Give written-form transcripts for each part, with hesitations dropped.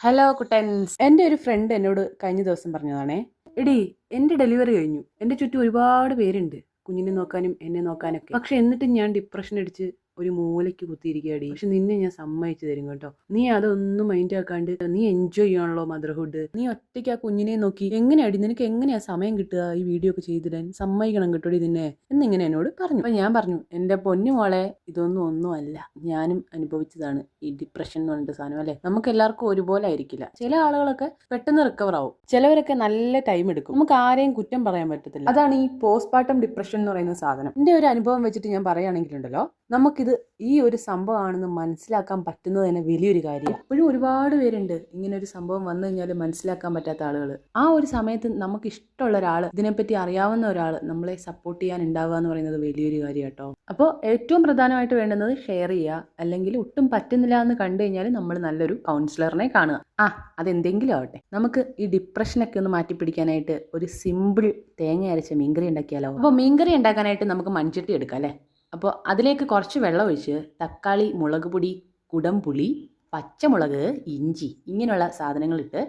Hello Kuttan's, എൻ്റെ ഒരു front എന്നോട് കഴിഞ്ഞ ദിവസം പറഞ്ഞതാണേ, എടി എൻ്റെ ഡെലിവറി കഴിഞ്ഞു, എൻ്റെ ചുറ്റും ഒരുപാട് പേരുണ്ട് കുഞ്ഞിനെ നോക്കാനും എന്നെ നോക്കാനൊക്കെ. പക്ഷെ എന്നിട്ടും ഞാൻ ഡിപ്രഷൻ അടിച്ച് ഒരു മൂലയ്ക്ക് കുത്തിയിരിക്കുകയാടി. പക്ഷെ നിന്നെ ഞാൻ സമ്മതിച്ചു തരും കേട്ടോ. നീ അതൊന്നും മൈൻഡ് ആക്കാണ്ട് നീ എൻജോയ് ചെയ്യണല്ലോ മദർഹുഡ്. നീ ഒറ്റയ്ക്ക് ആ കുഞ്ഞിനെ നോക്കി എങ്ങനെയാടി, നിനക്ക് എങ്ങനെയാ സമയം കിട്ടുക ഈ വീഡിയോ ഒക്കെ ചെയ്തിടാൻ? സമ്മതിക്കണം കേട്ടോടി നിന്നെ എന്നിങ്ങനെ എന്നോട് പറഞ്ഞു. അപ്പൊ ഞാൻ പറഞ്ഞു, എൻ്റെ പൊന്നു മോളെ, ഒന്നും അല്ല, ഞാനും അനുഭവിച്ചതാണ് ഈ ഡിപ്രഷൻ എന്ന് പറഞ്ഞിട്ട് സാധനം. അല്ലെ, നമുക്ക് എല്ലാവർക്കും ഒരുപോലെ ആയിരിക്കില്ല. ചില ആളുകളൊക്കെ പെട്ടെന്ന് റിക്കവർ ആവും, ചിലവരൊക്കെ നല്ല ടൈം എടുക്കും. നമുക്ക് ആരെയും കുറ്റം പറയാൻ പറ്റത്തില്ല. അതാണ് ഈ പോസ്റ്റ്മോർട്ടം ഡിപ്രഷൻ എന്ന് പറയുന്ന സാധനം. എൻ്റെ ഒരു അനുഭവം വെച്ചിട്ട് ഞാൻ പറയുകയാണെങ്കിലുണ്ടല്ലോ, നമുക്കിത് ഈ ഒരു സംഭവമാണെന്ന് മനസ്സിലാക്കാൻ പറ്റുന്നത് തന്നെ വലിയൊരു കാര്യമാണ്. ഇപ്പോഴും ഒരുപാട് പേരുണ്ട് ഇങ്ങനെ ഒരു സംഭവം വന്നു കഴിഞ്ഞാൽ മനസ്സിലാക്കാൻ പറ്റാത്ത ആളുകൾ. ആ ഒരു സമയത്ത് നമുക്ക് ഇഷ്ടമുള്ള ഒരാൾ, ഇതിനെപ്പറ്റി അറിയാവുന്ന ഒരാൾ നമ്മളെ സപ്പോർട്ട് ചെയ്യാൻ ഉണ്ടാവുക എന്ന് പറയുന്നത് വലിയൊരു കാര്യം കേട്ടോ. അപ്പോൾ ഏറ്റവും പ്രധാനമായിട്ട് വേണ്ടുന്നത് ഷെയർ ചെയ്യുക, അല്ലെങ്കിൽ ഒട്ടും പറ്റുന്നില്ല എന്ന് കണ്ടു കഴിഞ്ഞാൽ നമ്മൾ നല്ലൊരു കൗൺസിലറിനെ കാണുക. അതെന്തെങ്കിലും ആവട്ടെ. നമുക്ക് ഈ ഡിപ്രഷനൊക്കെ ഒന്ന് മാറ്റിപ്പിടിക്കാനായിട്ട് ഒരു സിമ്പിൾ തേങ്ങ അരച്ച മീൻകറി ഉണ്ടാക്കിയാലോ? അപ്പോൾ മീൻകറി ഉണ്ടാക്കാനായിട്ട് നമുക്ക് മൺചട്ടി എടുക്കാം അല്ലേ. അപ്പോൾ അതിലേക്ക് കുറച്ച് വെള്ളം ഒഴിച്ച് തക്കാളി, മുളക് പൊടി, കുടംപുളി, പച്ചമുളക്, ഇഞ്ചി ഇങ്ങനെയുള്ള സാധനങ്ങളിട്ട്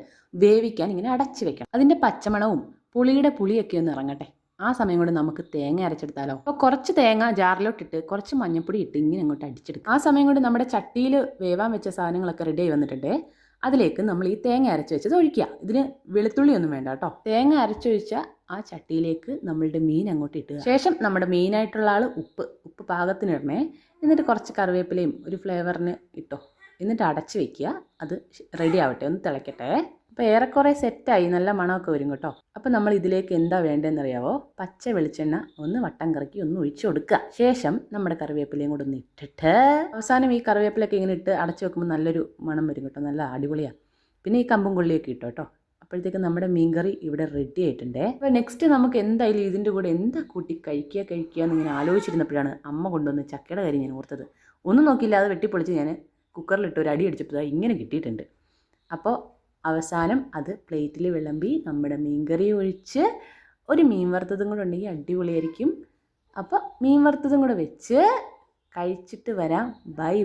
വേവിക്കാൻ ഇങ്ങനെ അടച്ചു വെക്കണം. അതിൻ്റെ പച്ചമണവും പുളിയൊക്കെ ഒന്ന് ഇറങ്ങട്ടെ. ആ സമയം കൊണ്ട് നമുക്ക് തേങ്ങ അരച്ചെടുത്താലോ? അപ്പോൾ കുറച്ച് തേങ്ങ ജാറിലോട്ടിട്ട് കുറച്ച് മഞ്ഞൾപ്പൊടി ഇട്ട് ഇങ്ങനെ അങ്ങോട്ട് അടിച്ചെടുക്കും. ആ സമയം കൊണ്ട് നമ്മുടെ ചട്ടിയിൽ വേവാൻ വെച്ച സാധനങ്ങളൊക്കെ റെഡി ആയി വന്നിട്ടുണ്ട്. അതിലേക്ക് നമ്മൾ ഈ തേങ്ങ അരച്ച് വെച്ചത് ഒഴിക്കുക. ഇതിന് വെളുത്തുള്ളി ഒന്നും വേണ്ട കേട്ടോ. തേങ്ങ അരച്ചൊഴിച്ച ആ ചട്ടിയിലേക്ക് നമ്മളുടെ മീൻ അങ്ങോട്ട് ഇട്ടുക. ശേഷം നമ്മുടെ മെയിനായിട്ടുള്ള ആൾ ഉപ്പ് പാകത്തിനിടണേ. എന്നിട്ട് കുറച്ച് കറിവേപ്പിലയും ഒരു ഫ്ലേവറിന് ഇട്ടോ. എന്നിട്ട് അടച്ച് വെക്കുക. അത് റെഡി ആവട്ടെ, ഒന്ന് തിളയ്ക്കട്ടെ. അപ്പോൾ ഏറെക്കുറെ സെറ്റായി, നല്ല മണമൊക്കെ വരും കേട്ടോ. അപ്പോൾ നമ്മൾ ഇതിലേക്ക് എന്താ വേണ്ടതെന്നറിയാവോ? പച്ച വെളിച്ചെണ്ണ ഒന്ന് വട്ടം കറക്കി ഒന്ന് ഒഴിച്ചു കൊടുക്കുക. ശേഷം നമ്മുടെ കറിവേപ്പിലയും കൂടെ ഒന്ന് ഇട്ടിട്ട് അവസാനം ഈ കറിവേപ്പിലൊക്കെ ഇങ്ങനെ ഇട്ട് അടച്ചു വെക്കുമ്പോൾ നല്ലൊരു മണം വരും കേട്ടോ, നല്ല അടിപൊളിയാണ്. പിന്നെ ഈ കമ്പും കൊള്ളിയൊക്കെ ഇട്ടോ കേട്ടോ. അപ്പോഴത്തേക്ക് നമ്മുടെ മീൻകറി ഇവിടെ റെഡി ആയിട്ടുണ്ട്. അപ്പോൾ നെക്സ്റ്റ് നമുക്ക് എന്തായാലും ഇതിൻ്റെ കൂടെ എന്താ കൂട്ടി കഴിക്കുക എന്നിങ്ങനെ ആലോചിച്ചിരുന്നപ്പോഴാണ് അമ്മ കൊണ്ടുവന്ന് ചക്കയുടെ കാര്യം ഞാൻ ഓർത്തത്. ഒന്നും നോക്കിയില്ല, അത് വെട്ടിപ്പൊളിച്ച് ഞാൻ കുക്കറിലിട്ട് ഒരു അടി അടിച്ചപ്പോൾ ഇങ്ങനെ കിട്ടിയിട്ടുണ്ട്. അപ്പോൾ അവസാനം അത് പ്ലേറ്റിൽ വിളമ്പി നമ്മുടെ മീൻകറി ഒഴിച്ച് ഒരു മീൻ വറുത്തതും കൂടെ ഉണ്ടെങ്കിൽ അടിപൊളിയായിരിക്കും. അപ്പോൾ മീൻ വറുത്തതും കൂടെ വെച്ച് കഴിച്ചിട്ട് വരാം. ബൈ.